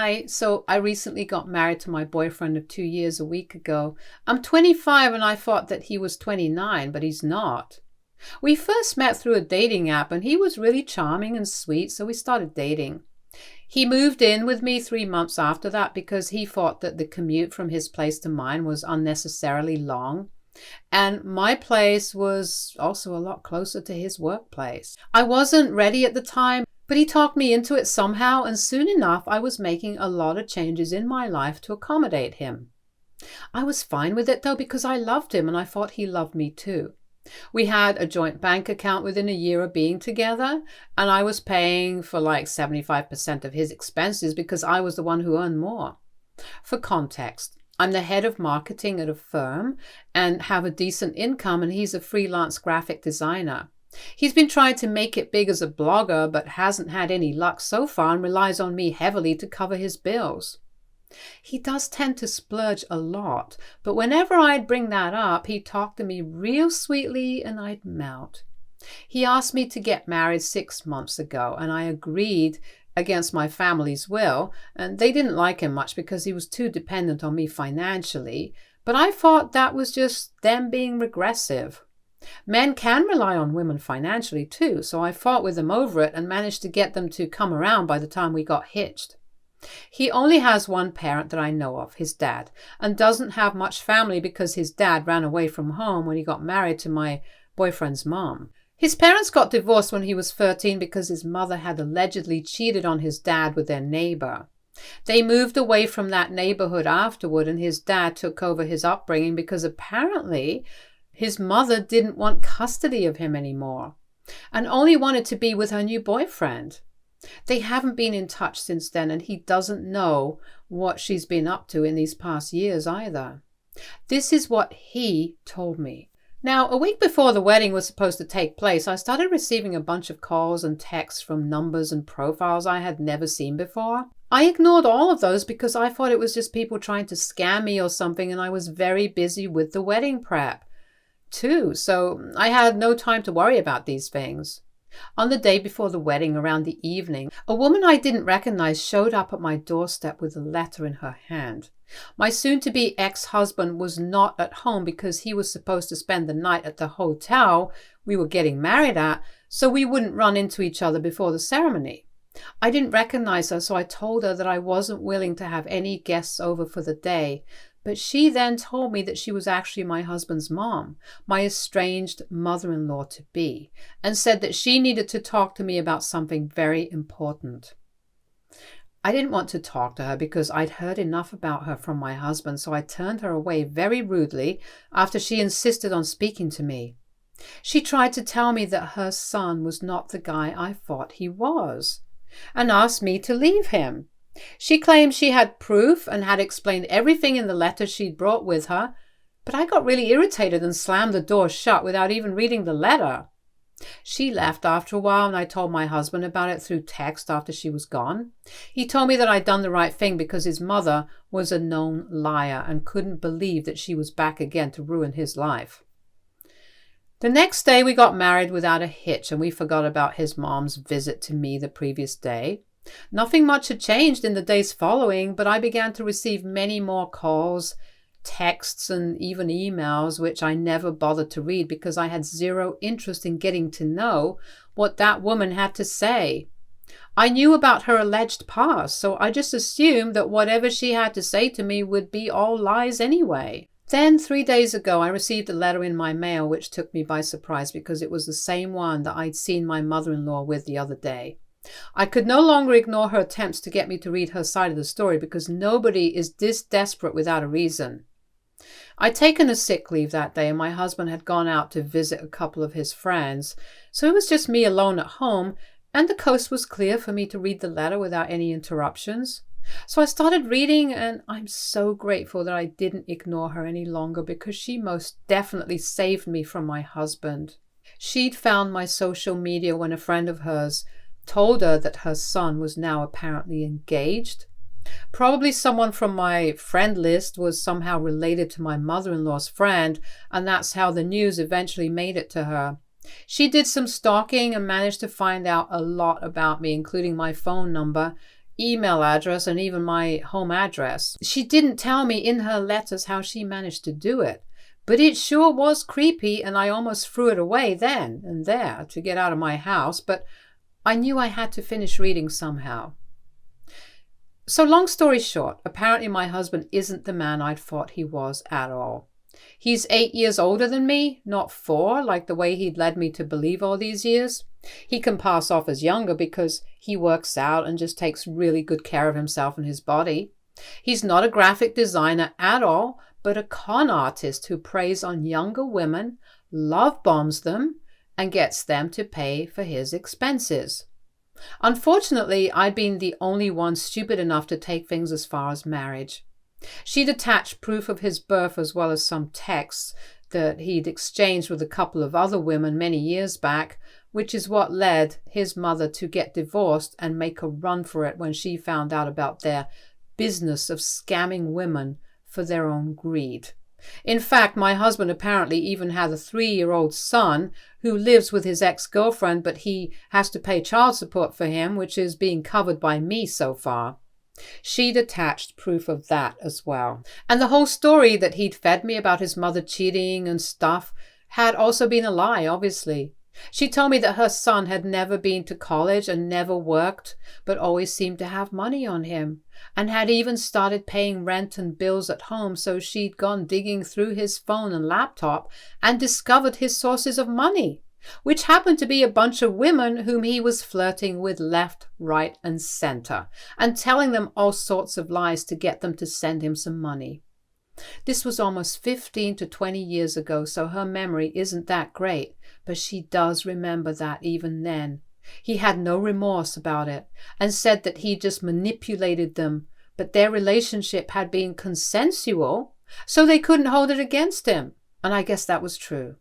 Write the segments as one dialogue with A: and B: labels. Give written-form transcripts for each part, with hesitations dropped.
A: Hi, so I recently got married to my boyfriend of 2 years a week ago. I'm 25 and I thought that he was 29, but he's not. We first met through a dating app and he was really charming and sweet, so we started dating. He moved in with me 3 months after that because he thought that the commute from his place to mine was unnecessarily long. And my place was also a lot closer to his workplace. I wasn't ready at the time, but he talked me into it somehow, and soon enough I was making a lot of changes in my life to accommodate him. I was fine with it though because I loved him and I thought he loved me too. We had a joint bank account within a year of being together, and I was paying for like 75% of his expenses because I was the one who earned more. For context, I'm the head of marketing at a firm and have a decent income, and he's a freelance graphic designer. He's been trying to make it big as a blogger but hasn't had any luck so far and relies on me heavily to cover his bills. He does tend to splurge a lot, but whenever I'd bring that up, he'd talk to me real sweetly and I'd melt. He asked me to get married 6 months ago, and I agreed against my family's will, and they didn't like him much because he was too dependent on me financially, but I thought that was just them being regressive. Men can rely on women financially too, so I fought with them over it and managed to get them to come around by the time we got hitched. He only has one parent that I know of, his dad, and doesn't have much family because his dad ran away from home when he got married to my boyfriend's mom. His parents got divorced when he was 13 because his mother had allegedly cheated on his dad with their neighbor. They moved away from that neighborhood afterward, and his dad took over his upbringing because apparently his mother didn't want custody of him anymore and only wanted to be with her new boyfriend. They haven't been in touch since then, and he doesn't know what she's been up to in these past years either. This is what he told me. Now, a week before the wedding was supposed to take place, I started receiving a bunch of calls and texts from numbers and profiles I had never seen before. I ignored all of those because I thought it was just people trying to scam me or something, and I was very busy with the wedding prep too, so I had no time to worry about these things. On the day before the wedding, around the evening, a woman I didn't recognize showed up at my doorstep with a letter in her hand. My soon-to-be ex-husband was not at home because he was supposed to spend the night at the hotel we were getting married at, so we wouldn't run into each other before the ceremony. I didn't recognize her, so I told her that I wasn't willing to have any guests over for the day. But she then told me that she was actually my husband's mom, my estranged mother-in-law-to-be, and said that she needed to talk to me about something very important. I didn't want to talk to her because I'd heard enough about her from my husband, so I turned her away very rudely after she insisted on speaking to me. She tried to tell me that her son was not the guy I thought he was, and asked me to leave him. She claimed she had proof and had explained everything in the letter she'd brought with her, but I got really irritated and slammed the door shut without even reading the letter. She left after a while, and I told my husband about it through text after she was gone. He told me that I'd done the right thing because his mother was a known liar and couldn't believe that she was back again to ruin his life. The next day we got married without a hitch, and we forgot about his mom's visit to me the previous day. Nothing much had changed in the days following, but I began to receive many more calls, texts, and even emails, which I never bothered to read because I had zero interest in getting to know what that woman had to say. I knew about her alleged past, so I just assumed that whatever she had to say to me would be all lies anyway. Then 3 days ago, I received a letter in my mail which took me by surprise because it was the same one that I'd seen my mother-in-law with the other day. I could no longer ignore her attempts to get me to read her side of the story because nobody is this desperate without a reason. I'd taken a sick leave that day and my husband had gone out to visit a couple of his friends, so it was just me alone at home, and the coast was clear for me to read the letter without any interruptions. So I started reading, and I'm so grateful that I didn't ignore her any longer because she most definitely saved me from my husband. She'd found my social media when a friend of hers told her that her son was now apparently engaged. Probably someone from my friend list was somehow related to my mother-in-law's friend, and that's how the news eventually made it to her. She did some stalking and managed to find out a lot about me, including my phone number, email address and even my home address. She didn't tell me in her letters how she managed to do it, but it sure was creepy, and I almost threw it away then and there to get out of my house, but I knew I had to finish reading somehow. So long story short, apparently my husband isn't the man I'd thought he was at all. He's 8 years older than me, not 4, like the way he'd led me to believe all these years. He can pass off as younger because he works out and just takes really good care of himself and his body. He's not a graphic designer at all, but a con artist who preys on younger women, love bombs them, and gets them to pay for his expenses. Unfortunately, I'd been the only one stupid enough to take things as far as marriage. She'd attached proof of his birth as well as some texts that he'd exchanged with a couple of other women many years back, which is what led his mother to get divorced and make a run for it when she found out about their business of scamming women for their own greed. In fact, my husband apparently even had a 3-year-old son who lives with his ex-girlfriend, but he has to pay child support for him, which is being covered by me so far. She'd attached proof of that as well. And the whole story that he'd fed me about his mother cheating and stuff had also been a lie, obviously. She told me that her son had never been to college and never worked, but always seemed to have money on him, and had even started paying rent and bills at home, so she'd gone digging through his phone and laptop and discovered his sources of money, which happened to be a bunch of women whom he was flirting with left, right, and center, and telling them all sorts of lies to get them to send him some money. This was almost 15 to 20 years ago, so her memory isn't that great, but she does remember that even then. He had no remorse about it and said that he just manipulated them, but their relationship had been consensual, so they couldn't hold it against him. And I guess that was true.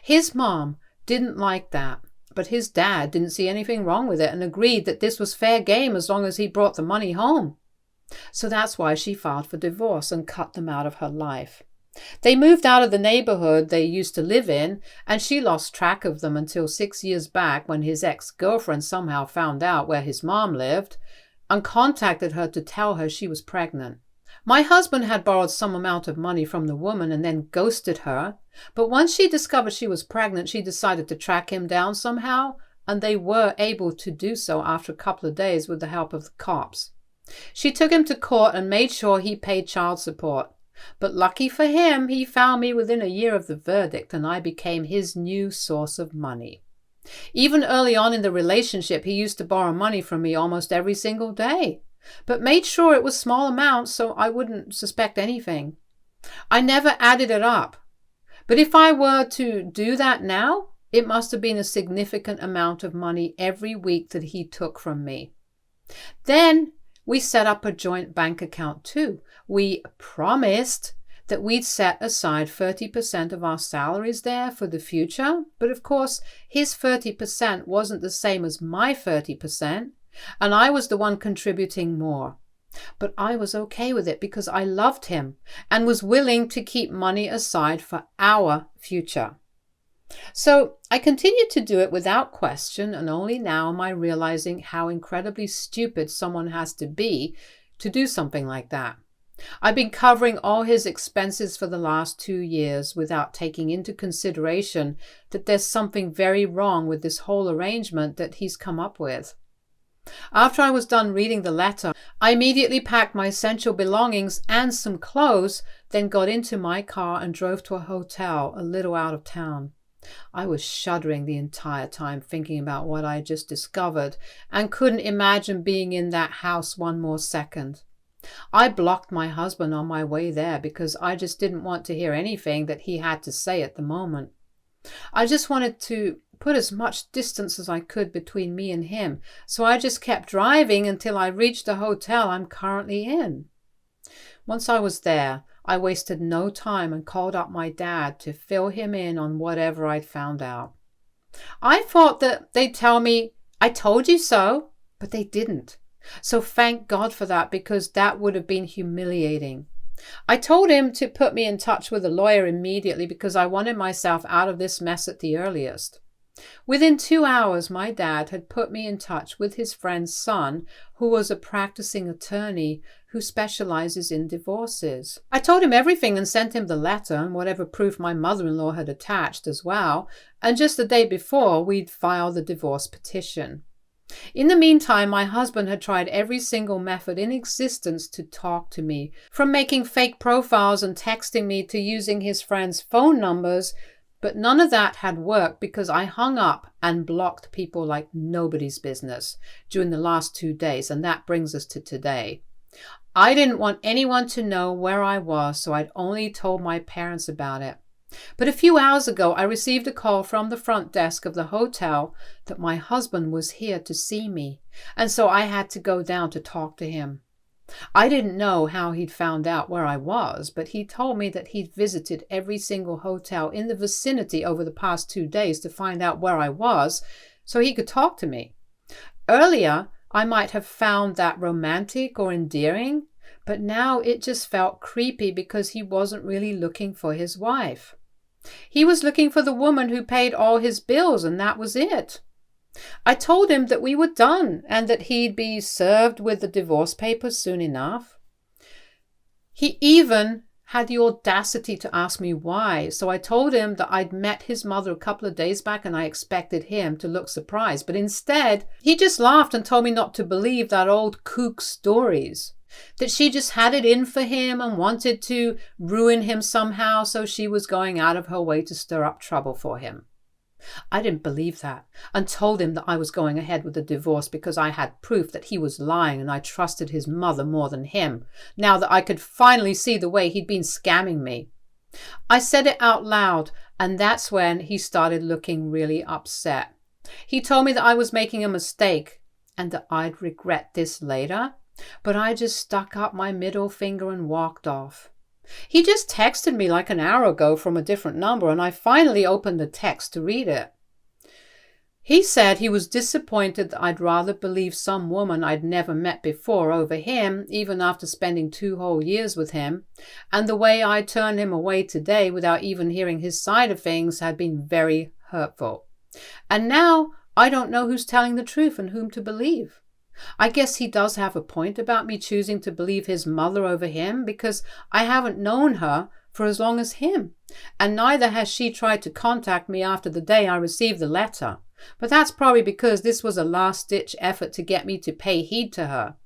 A: His mom didn't like that, but his dad didn't see anything wrong with it and agreed that this was fair game as long as he brought the money home. So that's why she filed for divorce and cut them out of her life. They moved out of the neighborhood they used to live in, and she lost track of them until 6 years back when his ex-girlfriend somehow found out where his mom lived and contacted her to tell her she was pregnant. My husband had borrowed some amount of money from the woman and then ghosted her, but once she discovered she was pregnant, she decided to track him down somehow, and they were able to do so after a couple of days with the help of the cops. She took him to court and made sure he paid child support. But lucky for him, he found me within a year of the verdict, and I became his new source of money. Even early on in the relationship, he used to borrow money from me almost every single day, but made sure it was small amounts so I wouldn't suspect anything. I never added it up. But if I were to do that now, it must have been a significant amount of money every week that he took from me. Then we set up a joint bank account too. We promised that we'd set aside 30% of our salaries there for the future, but of course his 30% wasn't the same as my 30%, and I was the one contributing more. But I was okay with it because I loved him and was willing to keep money aside for our future. So I continued to do it without question, and only now am I realizing how incredibly stupid someone has to be to do something like that. I've been covering all his expenses for the last 2 years without taking into consideration that there's something very wrong with this whole arrangement that he's come up with. After I was done reading the letter, I immediately packed my essential belongings and some clothes, then got into my car and drove to a hotel a little out of town. I was shuddering the entire time thinking about what I had just discovered and couldn't imagine being in that house one more second. I blocked my husband on my way there because I just didn't want to hear anything that he had to say at the moment. I just wanted to put as much distance as I could between me and him, so I just kept driving until I reached the hotel I'm currently in. Once I was there, I wasted no time and called up my dad to fill him in on whatever I'd found out. I thought that they'd tell me, "I told you so," but they didn't. So thank God for that, because that would have been humiliating. I told him to put me in touch with a lawyer immediately because I wanted myself out of this mess at the earliest. Within 2 hours, my dad had put me in touch with his friend's son, who was a practicing attorney who specializes in divorces. I told him everything and sent him the letter and whatever proof my mother-in-law had attached as well, and just the day before, we'd filed the divorce petition. In the meantime, my husband had tried every single method in existence to talk to me, from making fake profiles and texting me to using his friends' phone numbers, but none of that had worked because I hung up and blocked people like nobody's business during the last 2 days, and that brings us to today. I didn't want anyone to know where I was, so I'd only told my parents about it. But a few hours ago, I received a call from the front desk of the hotel that my husband was here to see me, and so I had to go down to talk to him. I didn't know how he'd found out where I was, but he told me that he'd visited every single hotel in the vicinity over the past 2 days to find out where I was so he could talk to me. Earlier, I might have found that romantic or endearing, but now it just felt creepy because he wasn't really looking for his wife. He was looking for the woman who paid all his bills, and that was it. I told him that we were done and that he'd be served with the divorce papers soon enough. He even had the audacity to ask me why, so I told him that I'd met his mother a couple of days back and I expected him to look surprised, but instead he just laughed and told me not to believe that old kook stories, that she just had it in for him and wanted to ruin him somehow, so she was going out of her way to stir up trouble for him. I didn't believe that and told him that I was going ahead with the divorce because I had proof that he was lying and I trusted his mother more than him, now that I could finally see the way he'd been scamming me. I said it out loud, and that's when he started looking really upset. He told me that I was making a mistake and that I'd regret this later, but I just stuck up my middle finger and walked off. He just texted me like an hour ago from a different number, and I finally opened the text to read it. He said he was disappointed that I'd rather believe some woman I'd never met before over him, even after spending 2 whole years with him, and the way I turned him away today without even hearing his side of things had been very hurtful. And now I don't know who's telling the truth and whom to believe. I guess he does have a point about me choosing to believe his mother over him because I haven't known her for as long as him, and neither has she tried to contact me after the day I received the letter. But that's probably because this was a last-ditch effort to get me to pay heed to her.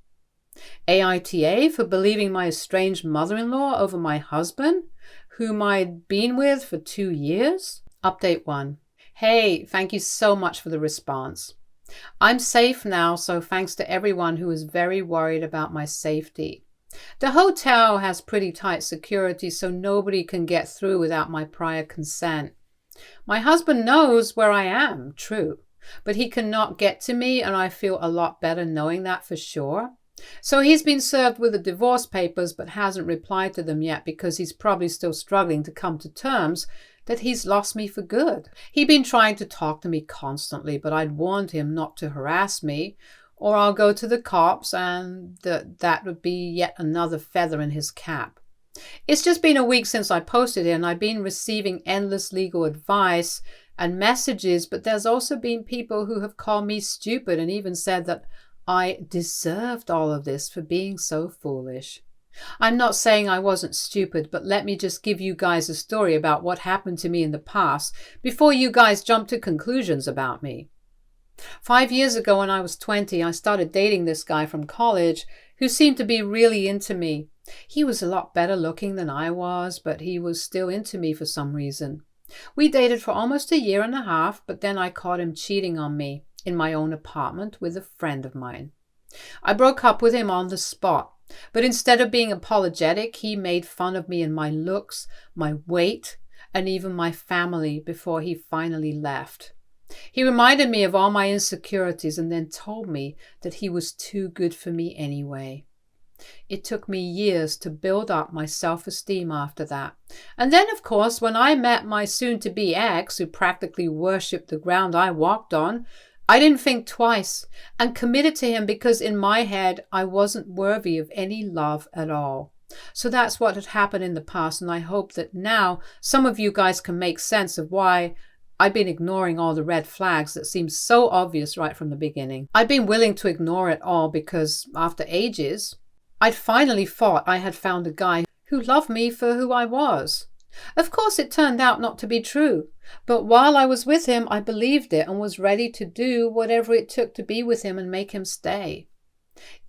A: AITA for believing my estranged mother-in-law over my husband, whom I'd been with for 2 years? Update 1. Hey, thank you so much for the response. I'm safe now, so thanks to everyone who is very worried about my safety. The hotel has pretty tight security, so nobody can get through without my prior consent. My husband knows where I am, true, but he cannot get to me, and I feel a lot better knowing that for sure. So he's been served with the divorce papers but hasn't replied to them yet because he's probably still struggling to come to terms that he's lost me for good. He'd been trying to talk to me constantly, but I'd warned him not to harass me, or I'll go to the cops, and that would be yet another feather in his cap. It's just been a week since I posted it, and I've been receiving endless legal advice and messages, but there's also been people who have called me stupid and even said that I deserved all of this for being so foolish. I'm not saying I wasn't stupid, but let me just give you guys a story about what happened to me in the past before you guys jump to conclusions about me. 5 years ago when I was 20, I started dating this guy from college who seemed to be really into me. He was a lot better looking than I was, but he was still into me for some reason. We dated for almost 1.5 years, but then I caught him cheating on me in my own apartment with a friend of mine. I broke up with him on the spot. But instead of being apologetic, he made fun of me and my looks, my weight, and even my family before he finally left. He reminded me of all my insecurities and then told me that he was too good for me anyway. It took me years to build up my self-esteem after that. And then, of course, when I met my soon-to-be ex, who practically worshipped the ground I walked on, I didn't think twice and committed to him because in my head, I wasn't worthy of any love at all. So that's what had happened in the past, and I hope that now some of you guys can make sense of why I've been ignoring all the red flags that seemed so obvious right from the beginning. I'd been willing to ignore it all because, after ages, I'd finally thought I had found a guy who loved me for who I was. Of course, it turned out not to be true, but while I was with him, I believed it and was ready to do whatever it took to be with him and make him stay.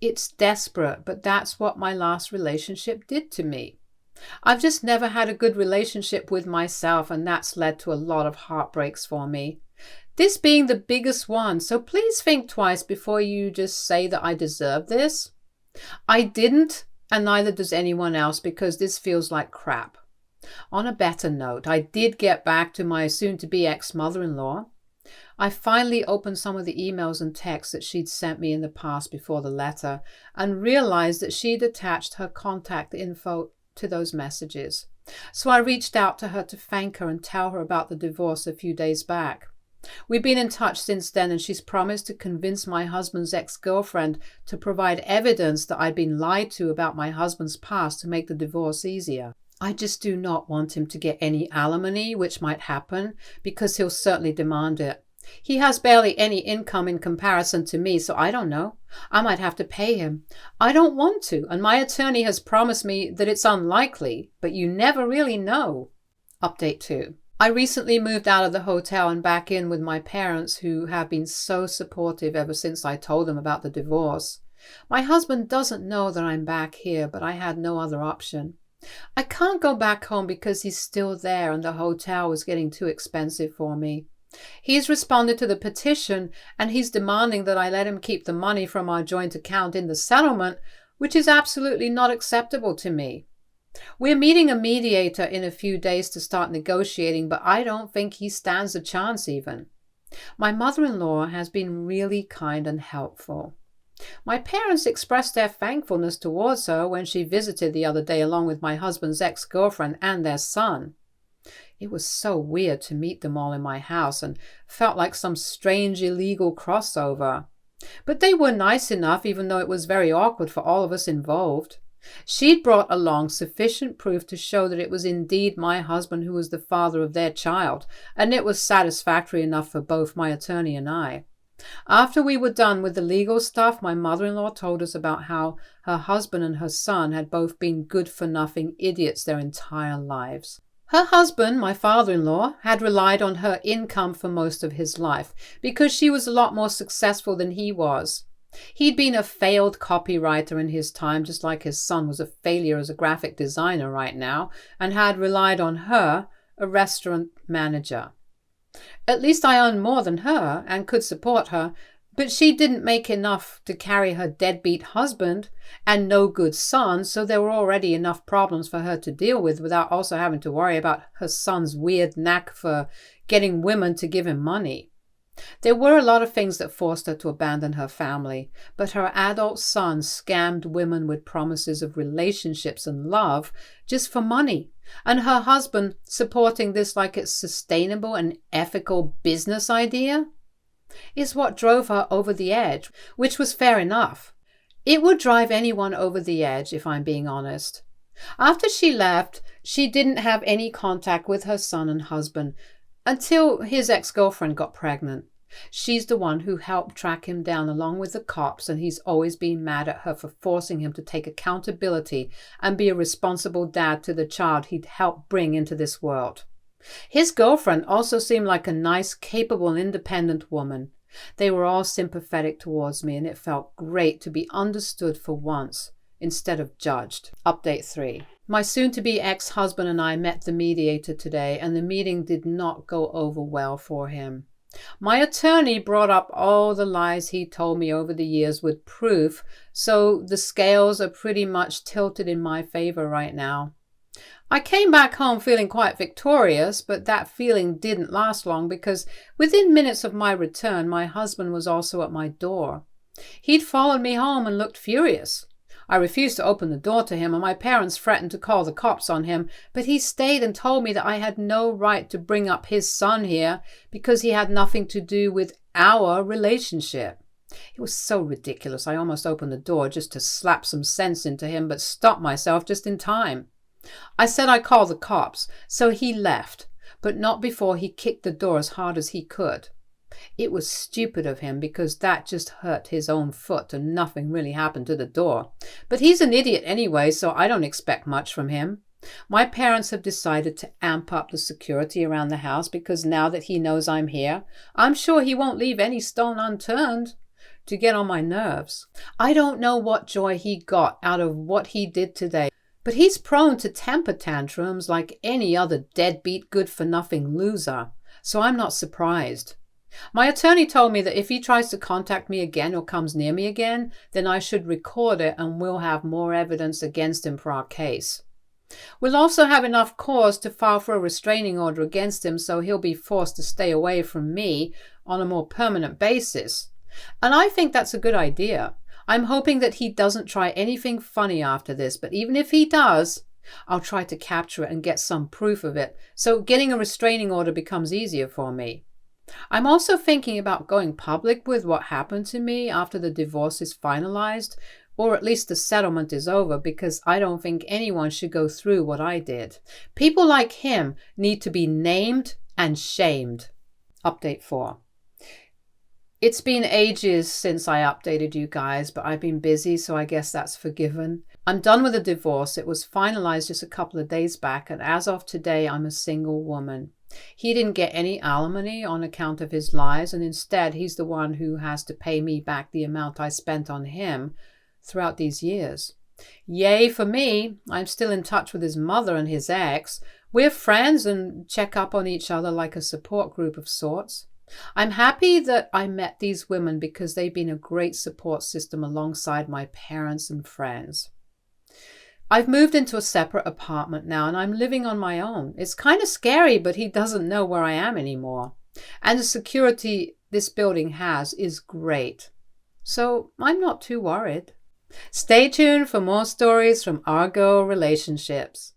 A: It's desperate, but that's what my last relationship did to me. I've just never had a good relationship with myself, and that's led to a lot of heartbreaks for me. This being the biggest one, so please think twice before you just say that I deserve this. I didn't, and neither does anyone else, because this feels like crap. On a better note, I did get back to my soon-to-be ex-mother-in-law. I finally opened some of the emails and texts that she'd sent me in the past before the letter and realized that she'd attached her contact info to those messages. So I reached out to her to thank her and tell her about the divorce a few days back. We've been in touch since then, and she's promised to convince my husband's ex-girlfriend to provide evidence that I'd been lied to about my husband's past to make the divorce easier. I just do not want him to get any alimony, which might happen, because he'll certainly demand it. He has barely any income in comparison to me, so I don't know. I might have to pay him. I don't want to, and my attorney has promised me that it's unlikely, but you never really know. Update 2. I recently moved out of the hotel and back in with my parents, who have been so supportive ever since I told them about the divorce. My husband doesn't know that I'm back here, but I had no other option. I can't go back home because he's still there and the hotel was getting too expensive for me. He's responded to the petition and he's demanding that I let him keep the money from our joint account in the settlement, which is absolutely not acceptable to me. We're meeting a mediator in a few days to start negotiating, but I don't think he stands a chance even. My mother-in-law has been really kind and helpful. My parents expressed their thankfulness towards her when she visited the other day along with my husband's ex-girlfriend and their son. It was so weird to meet them all in my house and felt like some strange illegal crossover. But they were nice enough, even though it was very awkward for all of us involved. She'd brought along sufficient proof to show that it was indeed my husband who was the father of their child, and it was satisfactory enough for both my attorney and I. After we were done with the legal stuff, my mother-in-law told us about how her husband and her son had both been good-for-nothing idiots their entire lives. Her husband, my father-in-law, had relied on her income for most of his life because she was a lot more successful than he was. He'd been a failed copywriter in his time, just like his son was a failure as a graphic designer right now, and had relied on her, a restaurant manager. At least I earned more than her and could support her, but she didn't make enough to carry her deadbeat husband and no good son, so there were already enough problems for her to deal with without also having to worry about her son's weird knack for getting women to give him money. There were a lot of things that forced her to abandon her family, but her adult son scammed women with promises of relationships and love just for money, and her husband supporting this like it's sustainable and ethical business idea is what drove her over the edge, which was fair enough. It would drive anyone over the edge, if I'm being honest. After she left, she didn't have any contact with her son and husband until his ex-girlfriend got pregnant. She's the one who helped track him down along with the cops, and he's always been mad at her for forcing him to take accountability and be a responsible dad to the child he'd helped bring into this world. His girlfriend also seemed like a nice, capable, and independent woman. They were all sympathetic towards me, and it felt great to be understood for once instead of judged. Update 3. My soon-to-be ex-husband and I met the mediator today, and the meeting did not go over well for him. My attorney brought up all the lies he told me over the years with proof, so the scales are pretty much tilted in my favor right now. I came back home feeling quite victorious, but that feeling didn't last long because within minutes of my return, my husband was also at my door. He'd followed me home and looked furious. I refused to open the door to him, and my parents threatened to call the cops on him, but he stayed and told me that I had no right to bring up his son here because he had nothing to do with our relationship. It was so ridiculous. I almost opened the door just to slap some sense into him, but stopped myself just in time. I said I'd call the cops, so he left. but not before he kicked the door as hard as he could. It was stupid of him because that just hurt his own foot and nothing really happened to the door. But he's an idiot anyway, so I don't expect much from him. My parents have decided to amp up the security around the house because now that he knows I'm here, I'm sure he won't leave any stone unturned to get on my nerves. I don't know what joy he got out of what he did today, but he's prone to temper tantrums like any other deadbeat good-for-nothing loser, so I'm not surprised. My attorney told me that if he tries to contact me again or comes near me again, then I should record it and we'll have more evidence against him for our case. We'll also have enough cause to file for a restraining order against him, so he'll be forced to stay away from me on a more permanent basis. And I think that's a good idea. I'm hoping that he doesn't try anything funny after this, but even if he does, I'll try to capture it and get some proof of it, so getting a restraining order becomes easier for me. I'm also thinking about going public with what happened to me after the divorce is finalized, or at least the settlement is over, because I don't think anyone should go through what I did. People like him need to be named and shamed. Update 4. It's been ages since I updated you guys, but I've been busy, so I guess that's forgiven. I'm done with the divorce. It was finalized just a couple of days back, and as of today, I'm a single woman. He didn't get any alimony on account of his lies, and instead he's the one who has to pay me back the amount I spent on him throughout these years. Yay for me. I'm still in touch with his mother and his ex. We're friends and check up on each other like a support group of sorts. I'm happy that I met these women because they've been a great support system alongside my parents and friends. I've moved into a separate apartment now and I'm living on my own. It's kind of scary, but he doesn't know where I am anymore. And the security this building has is great. So I'm not too worried. Stay tuned for more stories from Argo Relationships.